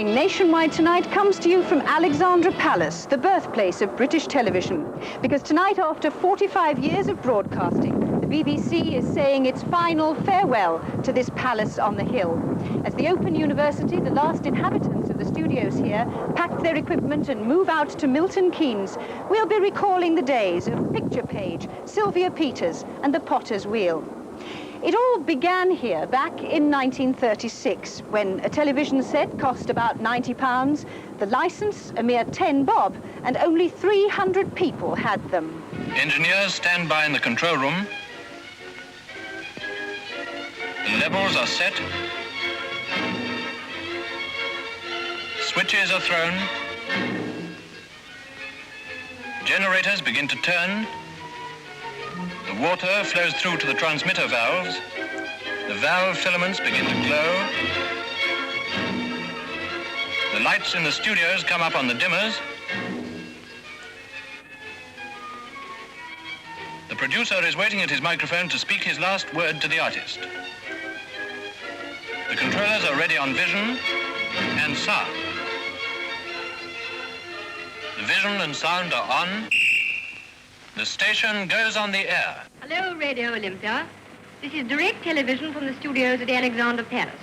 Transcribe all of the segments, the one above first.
Broadcasting nationwide tonight comes to you from Alexandra Palace, the birthplace of British television. Because tonight, after 45 years of broadcasting, the BBC is saying its final farewell to this palace on the hill. As the Open University, the last inhabitants of the studios here, pack their equipment and move out to Milton Keynes, we'll be recalling the days of Picture Page, Sylvia Peters, and the Potter's Wheel. It all began here back in 1936, when a television set cost about £90, the license a mere 10 bob, and only 300 people had them. Engineers stand by in the control room. The levels are set. Switches are thrown. Generators begin to turn. The water flows through to the transmitter valves. The valve filaments begin to glow. The lights in the studios come up on the dimmers. The producer is waiting at his microphone to speak his last word to the artist. The controllers are ready on vision and sound. The vision and sound are on. The station goes on the air. Hello, Radio Olympia. This is direct television from the studios at Alexandra Palace.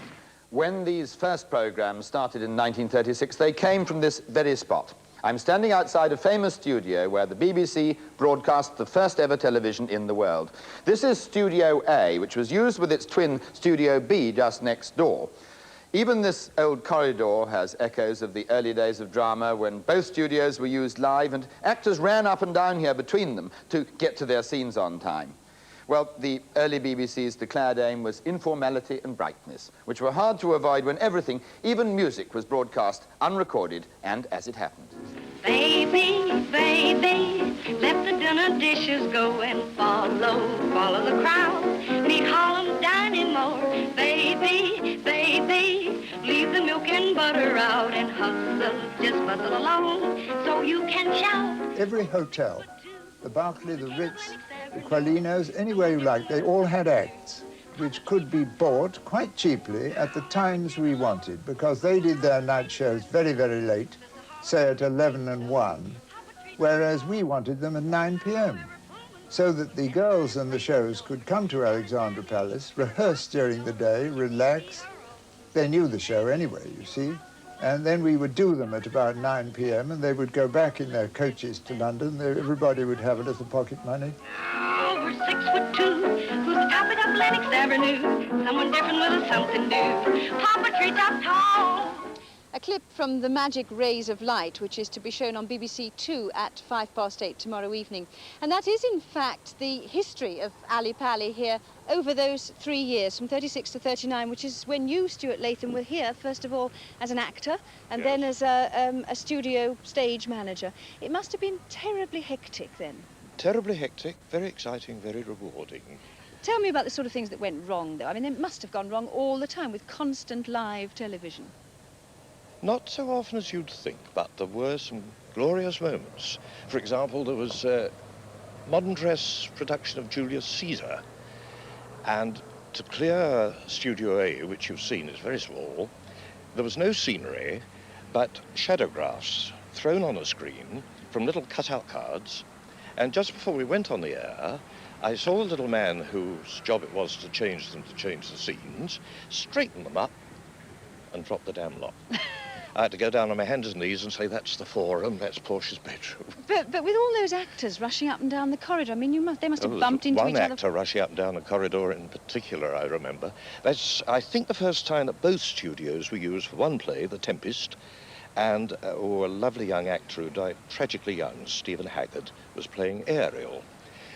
When these first programs started in 1936, they came from this very spot. I'm standing outside a famous studio where the BBC broadcast the first ever television in the world. This is Studio A, which was used with its twin Studio B just next door. Even this old corridor has echoes of the early days of drama when both studios were used live and actors ran up and down here between them to get to their scenes on time. Well, the early BBC's declared aim was informality and brightness, which were hard to avoid when everything, even music, was broadcast unrecorded and as it happened. Baby, baby, let the dinner dishes go and follow the crowd. Meet Harlem dining more. Baby, baby, leave the milk and butter out and hustle, just bustle along so you can shout. Every hotel, the Berkeley, the Ritz, the Qualinos, anywhere you like, they all had acts which could be bought quite cheaply at the times we wanted, because they did their night shows very, very late, say at 11 and 1, whereas we wanted them at 9 p.m. so that the girls and the shows could come to Alexandra Palace, rehearse during the day, relax. They knew the show anyway, you see. And then we would do them at about 9 p.m. and they would go back in their coaches to London. Everybody would have a little pocket money. Oh, we're 6'2", who's the top of Atlantic Avenue? Someone different with a something new. Papa treetop tall. A clip from The Magic Rays of Light, which is to be shown on BBC Two at 8:05 tomorrow evening. And that is, in fact, the history of Ali Pali here over those 3 years, from 36 to 39, which is when you, Stuart Latham, were here, first of all, as an actor, and then as a studio stage manager. It must have been terribly hectic then. Terribly hectic, very exciting, very rewarding. Tell me about the sort of things that went wrong, though. I mean, it must have gone wrong all the time with constant live television. Not so often as you'd think, but there were some glorious moments. For example, there was a modern dress production of Julius Caesar. And to clear Studio A, which you've seen is very small, there was no scenery, but shadowgraphs thrown on a screen from little cut-out cards. And just before we went on the air, I saw the little man whose job it was to change them, to change the scenes, straighten them up, and drop the damn lot. I had to go down on my hands and knees and say, that's the forum, that's Portia's bedroom. But with all those actors rushing up and down the corridor, I mean, they must have bumped into each other. One actor rushing up and down the corridor in particular, I remember. That's, I think, the first time that both studios were used for one play, The Tempest, and a lovely young actor who died tragically young, Stephen Haggard, was playing Ariel.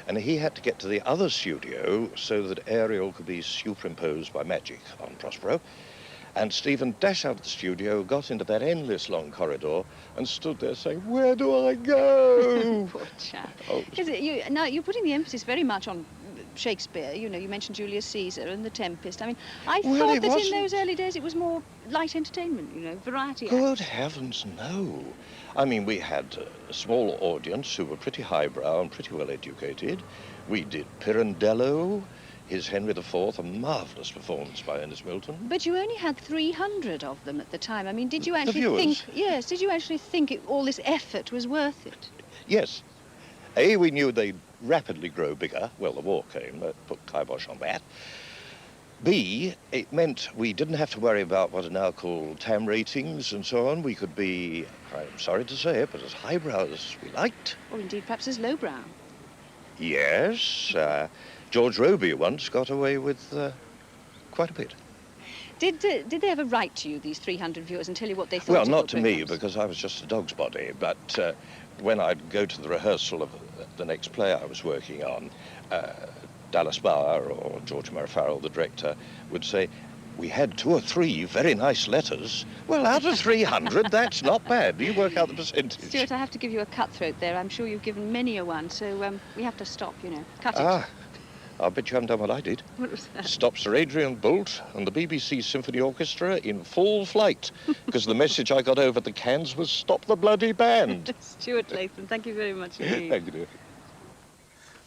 And he had to get to the other studio so that Ariel could be superimposed by magic on Prospero. And Stephen dashed out of the studio, got into that endless long corridor, and stood there saying, where do I go? Poor chap. Now, you're putting the emphasis very much on Shakespeare. You know, you mentioned Julius Caesar and The Tempest. I mean, I thought that in those early days it was more light entertainment, you know, variety. Good heavens, no. I mean, we had a small audience who were pretty highbrow and pretty well educated. We did Pirandello, His Henry IV, a marvellous performance by Ernest Milton. But you only had 300 of them at the time. I mean, did you The actually viewers. think... Yes, did you actually think all this effort was worth it? Yes. A, we knew they'd rapidly grow bigger. Well, the war came, that put kibosh on that. B, it meant we didn't have to worry about what are now called TAM ratings and so on. We could be, I'm sorry to say it, but as highbrow as we liked. Or indeed perhaps as lowbrow. Yes. George Robey once got away with quite a bit. Did they ever write to you, these 300 viewers, and tell you what they thought Well, of not your to me, programmes? because I was just a dog's body, but when I'd go to the rehearsal of the next play I was working on, Dallas Bauer or George Murray Farrell, the director, would say, we had 2 or 3 very nice letters. Well, out of 300, that's not bad. You work out the percentage. Stuart, I have to give you a cutthroat there. I'm sure you've given many a one, so we have to stop, you know. Cut it. Ah, I'll bet you haven't done what I did. What was that? Stop Sir Adrian Boult and the BBC Symphony Orchestra in full flight, because the message I got over the cans was stop the bloody band. Stuart Latham, thank you very much indeed. Thank you, dear.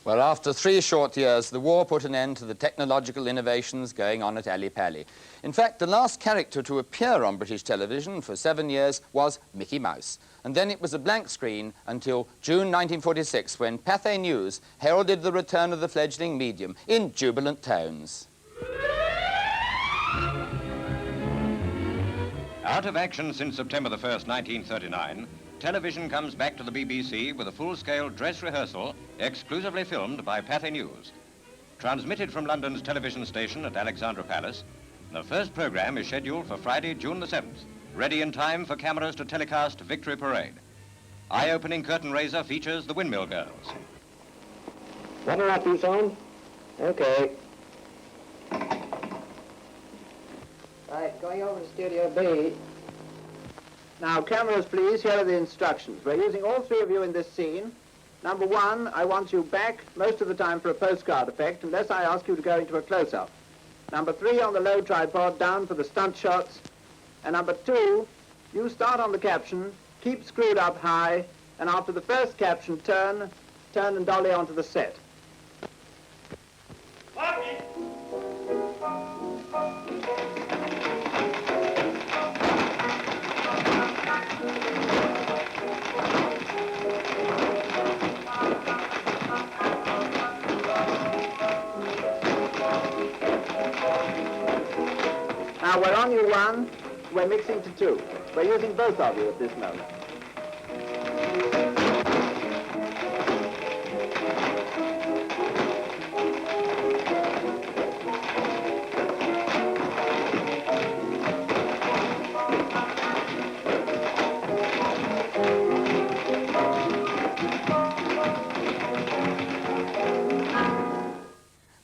Well, after 3 short years, the war put an end to the technological innovations going on at Ali Pali. In fact, the last character to appear on British television for 7 years was Mickey Mouse. And then it was a blank screen until June 1946, when Pathé News heralded the return of the fledgling medium in jubilant tones. Out of action since September the 1st, 1939, television comes back to the BBC with a full-scale dress rehearsal exclusively filmed by Pathé News. Transmitted from London's television station at Alexandra Palace, the first programme is scheduled for Friday, June the 7th, ready in time for cameras to telecast Victory Parade. Eye-opening curtain raiser features the Windmill Girls. One and a half piece on? Okay. Right, going over to Studio B. Now, cameras, please. Here are the instructions. We're using all 3 of you in this scene. Number 1, I want you back most of the time for a postcard effect, unless I ask you to go into a close-up. Number 3, on the low tripod, down for the stunt shots. And number 2, you start on the caption, keep screwed up high, and after the first caption, turn and dolly onto the set. Now we're on you 1, we're mixing to 2. We're using both of you at this moment.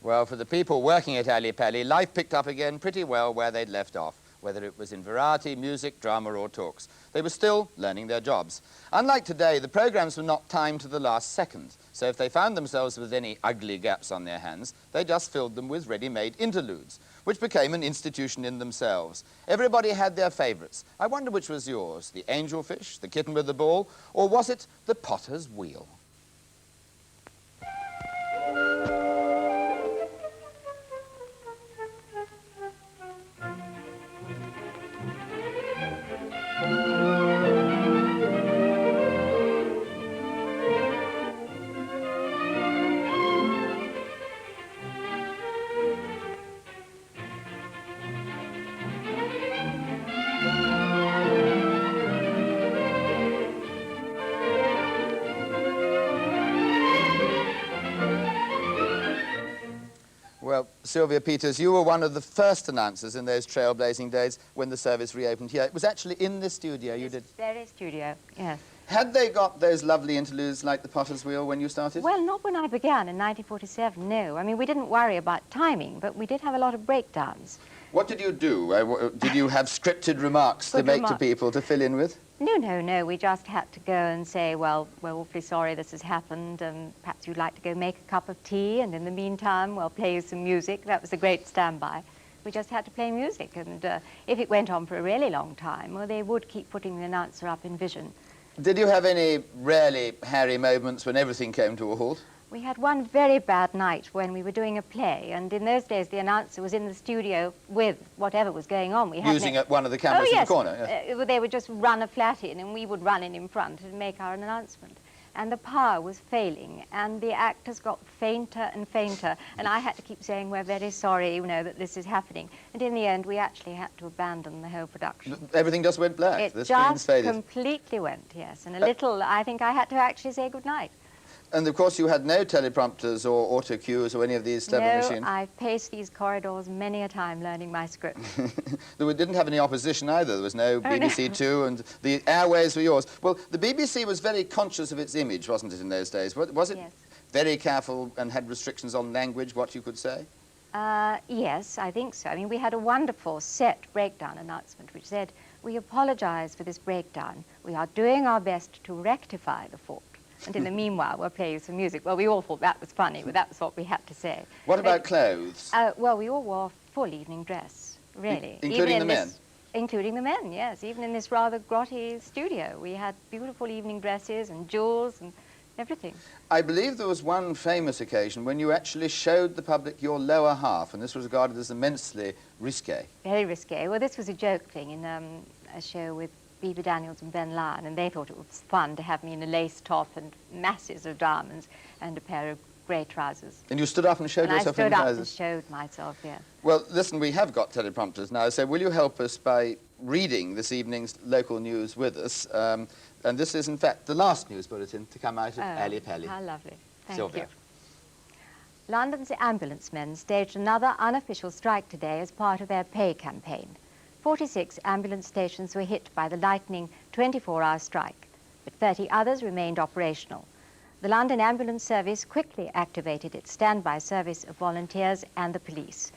Well, for the people working at Ali Pali, life picked up again pretty well where they'd left off, whether it was in variety, music, drama or talks. They were still learning their jobs. Unlike today, the programmes were not timed to the last second, so if they found themselves with any ugly gaps on their hands, they just filled them with ready-made interludes, which became an institution in themselves. Everybody had their favourites. I wonder which was yours, the angelfish, the kitten with the ball, or was it the potter's wheel? Well, Sylvia Peters, you were one of the first announcers in those trailblazing days when the service reopened here. It was actually in this studio you did. Very studio, yes. Had they got those lovely interludes like the Potter's Wheel when you started? Well, not when I began in 1947, no. I mean, we didn't worry about timing, but we did have a lot of breakdowns. What did you do? Did you have scripted remarks to make to people to fill in with? No. We just had to go and say, well, we're awfully sorry this has happened, and perhaps you'd like to go make a cup of tea, and in the meantime, we'll play you some music. That was a great standby. We just had to play music, and if it went on for a really long time, well, they would keep putting the announcer up in vision. Did you have any really hairy moments when everything came to a halt? We had one very bad night when we were doing a play, and in those days the announcer was in the studio with whatever was going on. We had Using one of the cameras in the corner? Yes. They would just run a flat in, and we would run in front and make our announcement. And the power was failing, and the actors got fainter and fainter, and I had to keep saying, we're very sorry, you know, that this is happening. And in the end, we actually had to abandon the whole production. Everything just went black? It just completely went, yes. And a little, I think I had to actually say goodnight. And of course you had no teleprompters or auto cues or any of these clever machines? No, I paced these corridors many a time learning my script. We didn't have any opposition either. There was no BBC no. Two, and the airways were yours. Well, the BBC was very conscious of its image, wasn't it, in those days? Was it yes. very careful and had restrictions on language, what you could say? Yes, I think so. I mean, we had a wonderful set breakdown announcement which said, we apologize for this breakdown. We are doing our best to rectify the fault. And in the meanwhile, we'll play you some music. Well, we all thought that was funny, but that was what we had to say. What about clothes? Well, we all wore full evening dress, really. Including the men? Including the men, yes. Even in this rather grotty studio, we had beautiful evening dresses and jewels and everything. I believe there was one famous occasion when you actually showed the public your lower half, and this was regarded as immensely risque. Very risque. Well, this was a joke thing in a show with Beaver Daniels and Ben Lyon, and they thought it was fun to have me in a lace top and masses of diamonds and a pair of grey trousers. And you stood up and showed yourself in the trousers? I stood up and showed myself, yes. Well, listen, we have got teleprompters now, so will you help us by reading this evening's local news with us? And this is, in fact, the last news bulletin to come out of Ali Pali. How lovely. Thank Sylvia. you. London's ambulance men staged another unofficial strike today as part of their pay campaign. 46 ambulance stations were hit by the lightning 24-hour strike, but 30 others remained operational. The London Ambulance Service quickly activated its standby service of volunteers and the police.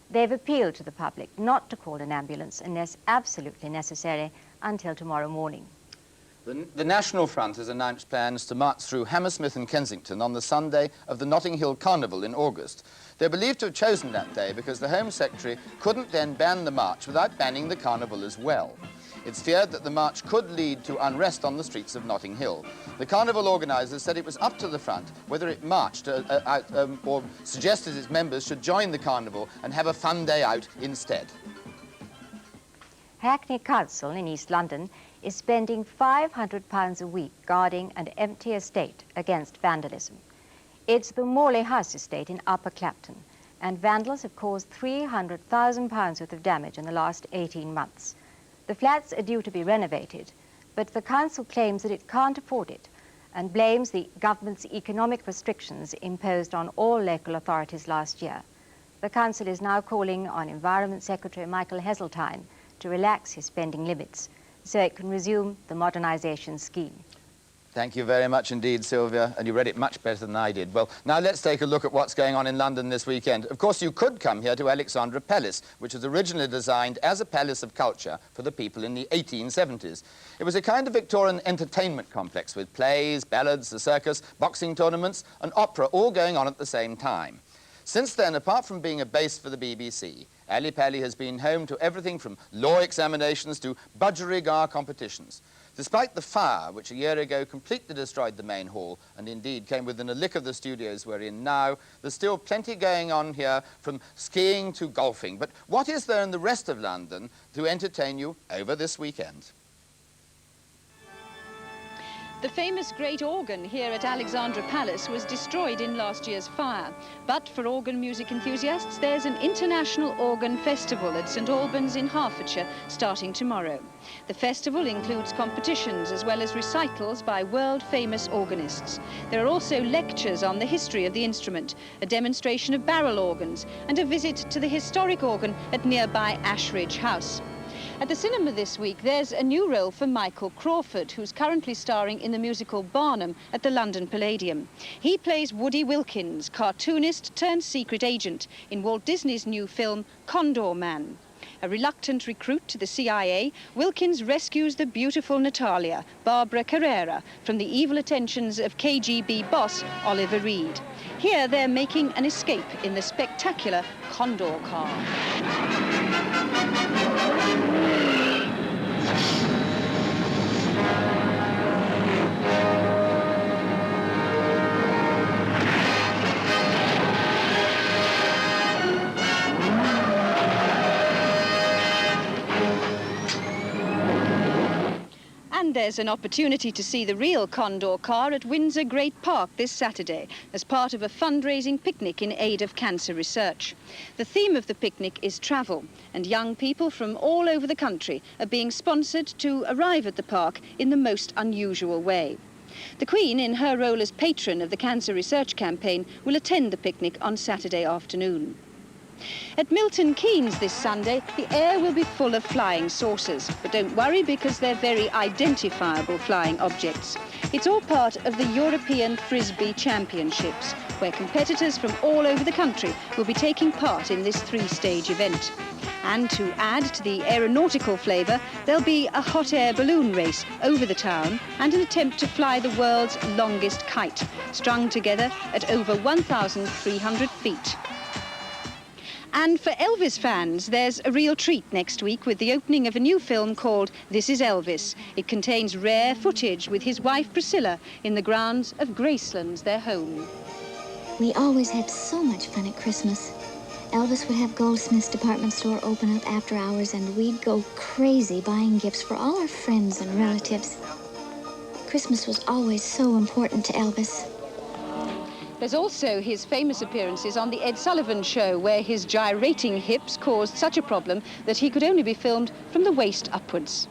They've appealed to the public not to call an ambulance unless absolutely necessary until tomorrow morning. The National Front has announced plans to march through Hammersmith and Kensington on the Sunday of the Notting Hill Carnival in August. They're believed to have chosen that day because the Home Secretary couldn't then ban the march without banning the carnival as well. It's feared that the march could lead to unrest on the streets of Notting Hill. The carnival organisers said it was up to the Front whether it marched or suggested its members should join the carnival and have a fun day out instead. Hackney Council in East London is spending £500 a week guarding an empty estate against vandalism. It's the Morley House estate in Upper Clapton, and vandals have caused £300,000 worth of damage in the last 18 months. The flats are due to be renovated, but the council claims that it can't afford it and blames the government's economic restrictions imposed on all local authorities last year. The council is now calling on Environment Secretary Michael Heseltine to relax his spending limits so it can resume the modernisation scheme. Thank you very much indeed, Sylvia, and you read it much better than I did. Well, now let's take a look at what's going on in London this weekend. Of course, you could come here to Alexandra Palace, which was originally designed as a palace of culture for the people in the 1870s. It was a kind of Victorian entertainment complex with plays, ballads, the circus, boxing tournaments, and opera all going on at the same time. Since then, apart from being a base for the BBC, Ali Pali has been home to everything from law examinations to budgerigar competitions. Despite the fire, which a year ago completely destroyed the main hall, and indeed came within a lick of the studios we're in now, there's still plenty going on here, from skiing to golfing. But what is there in the rest of London to entertain you over this weekend? The famous great organ here at Alexandra Palace was destroyed in last year's fire. But for organ music enthusiasts, there's an international organ festival at St Albans in Hertfordshire starting tomorrow. The festival includes competitions as well as recitals by world-famous organists. There are also lectures on the history of the instrument, a demonstration of barrel organs, and a visit to the historic organ at nearby Ashridge House. At the cinema this week, there's a new role for Michael Crawford, who's currently starring in the musical Barnum at the London Palladium. He plays Woody Wilkins, cartoonist turned secret agent in Walt Disney's new film Condor Man. A reluctant recruit to the CIA, Wilkins rescues the beautiful Natalia, Barbara Carrera, from the evil attentions of KGB boss Oliver Reed. Here they're making an escape in the spectacular Condor car. there's an opportunity to see the real Condor car at Windsor Great Park this Saturday as part of a fundraising picnic in aid of cancer research. The theme of the picnic is travel, and young people from all over the country are being sponsored to arrive at the park in the most unusual way. The Queen, in her role as patron of the cancer research campaign, will attend the picnic on Saturday afternoon. At Milton Keynes this Sunday, the air will be full of flying saucers, but don't worry because they're very identifiable flying objects. It's all part of the European Frisbee Championships, where competitors from all over the country will be taking part in this three-stage event. And to add to the aeronautical flavour, there'll be a hot air balloon race over the town and an attempt to fly the world's longest kite, strung together at over 1,300 feet. And for Elvis fans, there's a real treat next week with the opening of a new film called This Is Elvis. It contains rare footage with his wife Priscilla in the grounds of Gracelands, their home. We always had so much fun at Christmas. Elvis would have Goldsmith's department store open up after hours, and we'd go crazy buying gifts for all our friends and relatives. Christmas was always so important to Elvis. There's also his famous appearances on The Ed Sullivan Show, where his gyrating hips caused such a problem that he could only be filmed from the waist upwards.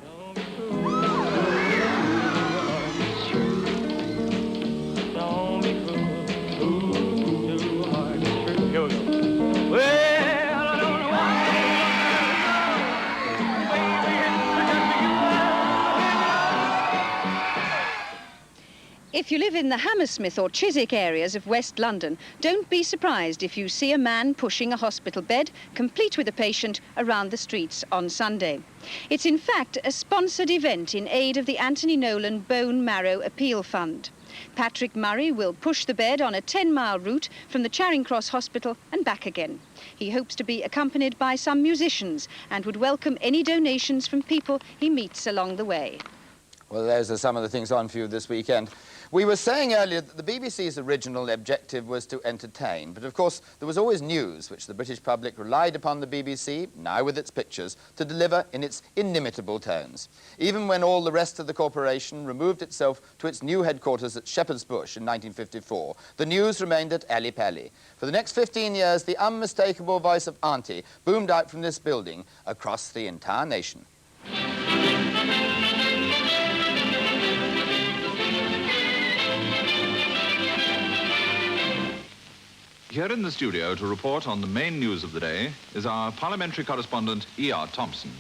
If you live in the Hammersmith or Chiswick areas of West London, don't be surprised if you see a man pushing a hospital bed, complete with a patient, around the streets on Sunday. It's in fact a sponsored event in aid of the Anthony Nolan Bone Marrow Appeal Fund. Patrick Murray will push the bed on a 10-mile route from the Charing Cross Hospital and back again. He hopes to be accompanied by some musicians and would welcome any donations from people he meets along the way. Well, those are some of the things on for you this weekend. We were saying earlier that the BBC's original objective was to entertain, but of course there was always news, which the British public relied upon the BBC, now with its pictures, to deliver in its inimitable tones. Even when all the rest of the corporation removed itself to its new headquarters at Shepherd's Bush in 1954, the news remained at Ali Pali. For the next 15 years, the unmistakable voice of Auntie boomed out from this building across the entire nation. Here in the studio to report on the main news of the day is our parliamentary correspondent, E.R. Thompson.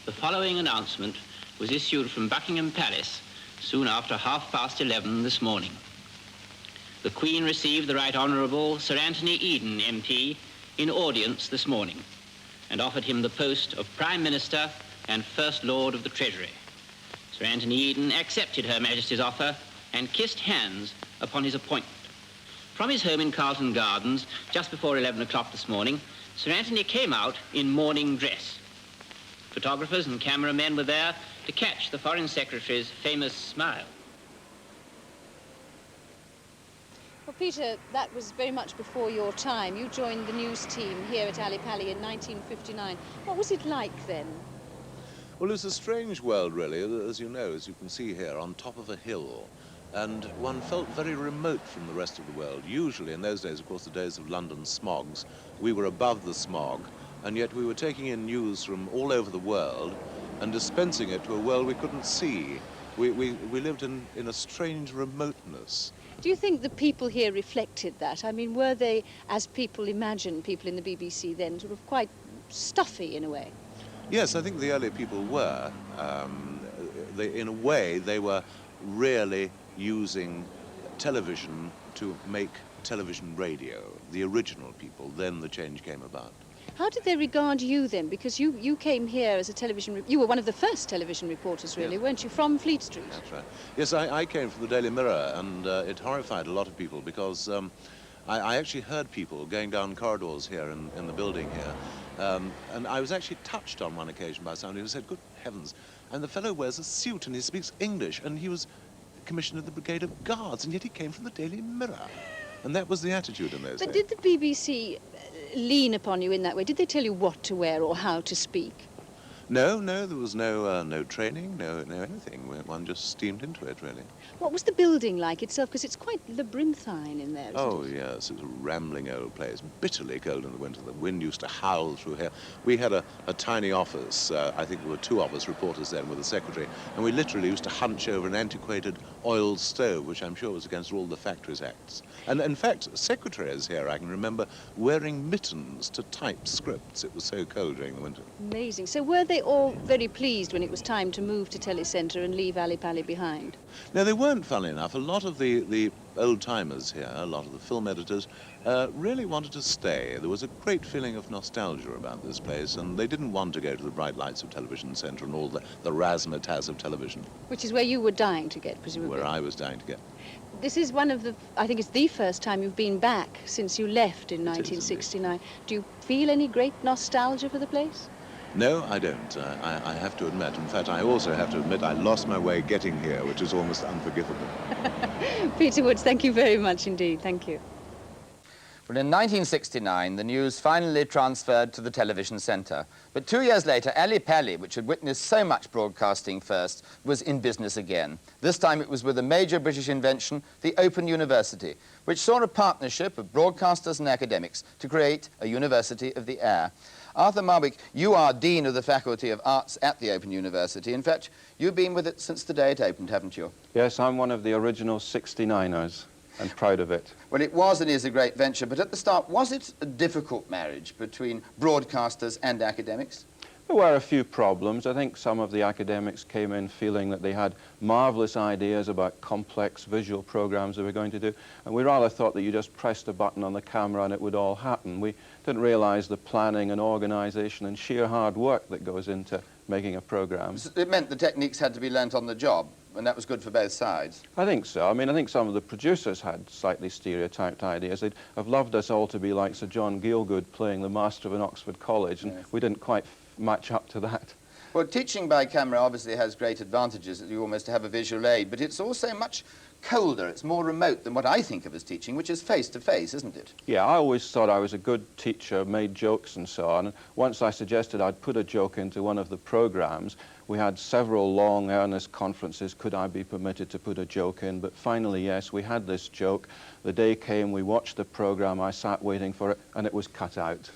The following announcement was issued from Buckingham Palace soon after 11:30 this morning. The Queen received the Right Honourable Sir Anthony Eden, MP, in audience this morning and offered him the post of Prime Minister and First Lord of the Treasury. Sir Anthony Eden accepted Her Majesty's offer and kissed hands upon his appointment. From his home in Carlton Gardens, just before 11 o'clock this morning, Sir Anthony came out in morning dress. Photographers and cameramen were there to catch the Foreign Secretary's famous smile. Well, Peter, that was very much before your time. You joined the news team here at Ali Pali in 1959. What was it like then? Well, it's a strange world, really, as you know, as you can see here, on top of a hill. And one felt very remote from the rest of the world. Usually, in those days, of course, the days of London smogs, we were above the smog, and yet we were taking in news from all over the world and dispensing it to a world we couldn't see. We lived in a strange remoteness. Do you think the people here reflected that? I mean, were they, as people imagine, people in the BBC then, sort of quite stuffy in a way? Yes, I think the earlier people were. In a way, they were really using television to make television radio, the original people. Then the change came about. How did they regard you then? Because you came here as a television... You were one of the first television reporters, really, yes, weren't you, from Fleet Street? That's right. Yes, I came from the Daily Mirror, and it horrified a lot of people because I actually heard people going down corridors here in the building here, and I was actually touched on one occasion by somebody who said, "Good heavens, and the fellow wears a suit and he speaks English, and he was commissioner of the Brigade of Guards, and yet he came from the Daily Mirror." And that was the attitude in those days. But did the BBC lean upon you in that way? Did they tell you what to wear or how to speak? No, there was no training, no anything. One just steamed into it, really. What was the building like itself? Because it's quite labyrinthine in there, isn't Oh, it? yes, it was a rambling old place, bitterly cold in the winter. The wind used to howl through here. We had a tiny office. I think there were 2 of us reporters then with a secretary, and we literally used to hunch over an antiquated oil stove, which I'm sure was against all the Factories Acts. And in fact, secretaries here, I can remember, wearing mittens to type scripts. It was so cold during the winter. Amazing. So were they all very pleased when it was time to move to Telecentre and leave Ali Pali behind? No, they weren't, funnily enough. A lot of the old-timers here, a lot of the film editors, really wanted to stay. There was a great feeling of nostalgia about this place, and they didn't want to go to the bright lights of Television Centre and all the razzmatazz of television. Which is where you were dying to get, presumably. Where I was dying to get. This is one of the, I think it's the first time you've been back since you left in 1969. Do you feel any great nostalgia for the place? No, I don't. I have to admit. In fact, I also have to admit I lost my way getting here, which is almost unforgivable. Peter Woods, thank you very much indeed. Thank you. Well, in 1969, the news finally transferred to the television centre. But 2 years later, Ali Pali, which had witnessed so much broadcasting first, was in business again. This time it was with a major British invention, the Open University, which saw a partnership of broadcasters and academics to create a University of the Air. Arthur Marwick, you are Dean of the Faculty of Arts at the Open University. In fact, you've been with it since the day it opened, haven't you? Yes, I'm one of the original 69ers. And proud of it. Well, it was and is a great venture, but at the start, was it a difficult marriage between broadcasters and academics? There were a few problems. I think some of the academics came in feeling that they had marvellous ideas about complex visual programs they were going to do, and we rather thought that you just pressed a button on the camera and it would all happen. We didn't realise the planning and organisation and sheer hard work that goes into making a programme. It meant the techniques had to be learnt on the job, and that was good for both sides. I think so. I mean, I think some of the producers had slightly stereotyped ideas. They'd have loved us all to be like Sir John Gielgud playing the master of an Oxford college, and yes, we didn't quite match up to that. Well, teaching by camera obviously has great advantages, that you almost have a visual aid, but it's also much colder, it's more remote than what I think of as teaching, which is face-to-face, isn't it? Yeah, I always thought I was a good teacher, made jokes and so on. And once I suggested I'd put a joke into one of the programs, we had several long, earnest conferences. Could I be permitted to put a joke in? But finally, yes, we had this joke. The day came, we watched the program, I sat waiting for it, and it was cut out.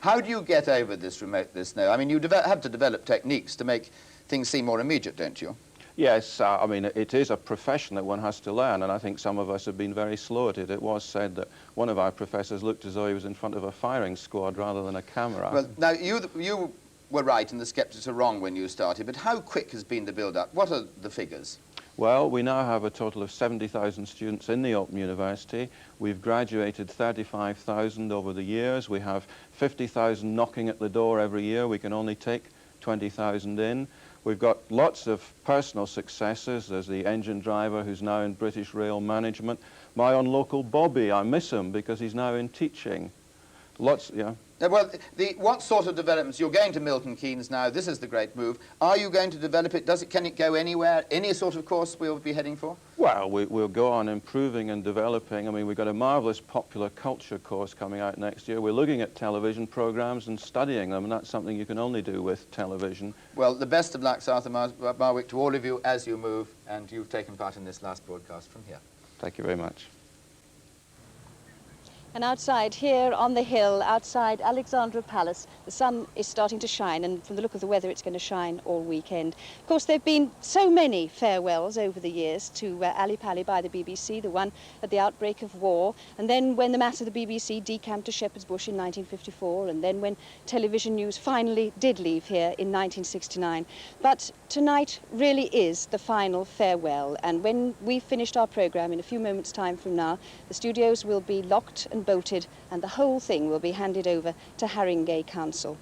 How do you get over this remoteness now? I mean, you have to develop techniques to make things seem more immediate, don't you? Yes, I mean, it is a profession that one has to learn, and I think some of us have been very slow at it. It was said that one of our professors looked as though he was in front of a firing squad rather than a camera. Well, now, you were right and the sceptics are wrong when you started, but how quick has been the build-up? What are the figures? Well, we now have a total of 70,000 students in the Open University. We've graduated 35,000 over the years. We have 50,000 knocking at the door every year. We can only take 20,000 in. We've got lots of personal successes. There's the engine driver who's now in British Rail Management. My own local Bobby, I miss him because he's now in teaching. Lots, yeah. Well, what sort of developments? You're going to Milton Keynes now. This is the great move. Are you going to develop it? Can it go anywhere? Any sort of course we'll be heading for? Well, we'll go on improving and developing. I mean, we've got a marvellous popular culture course coming out next year. We're looking at television programmes and studying them, and that's something you can only do with television. Well, the best of luck, Arthur Marwick, to all of you as you move, and you've taken part in this last broadcast from here. Thank you very much. And outside here on the hill, outside Alexandra Palace, the sun is starting to shine, and from the look of the weather, it's going to shine all weekend. Of course, there have been so many farewells over the years to Ali Pali by the BBC, the one at the outbreak of war, and then when the mass of the BBC decamped to Shepherd's Bush in 1954, and then when television news finally did leave here in 1969. But tonight really is the final farewell, and when we've finished our programme in a few moments' time from now, the studios will be locked and bolted, and the whole thing will be handed over to Haringey Council.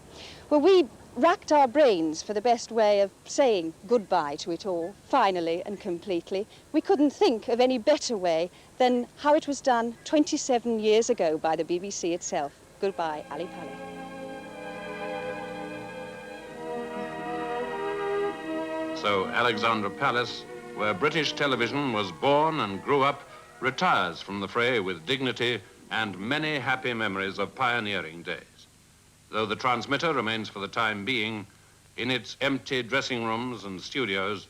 Well, we racked our brains for the best way of saying goodbye to it all, finally and completely. We couldn't think of any better way than how it was done 27 years ago by the BBC itself. Goodbye, Ali Pali. So Alexandra Palace, where British television was born and grew up, retires from the fray with dignity and many happy memories of pioneering days. Though the transmitter remains for the time being in its empty dressing rooms and studios,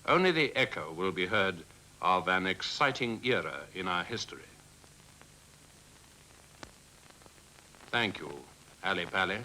only the echo will be heard of an exciting era in our history. Thank you, Ali Pali.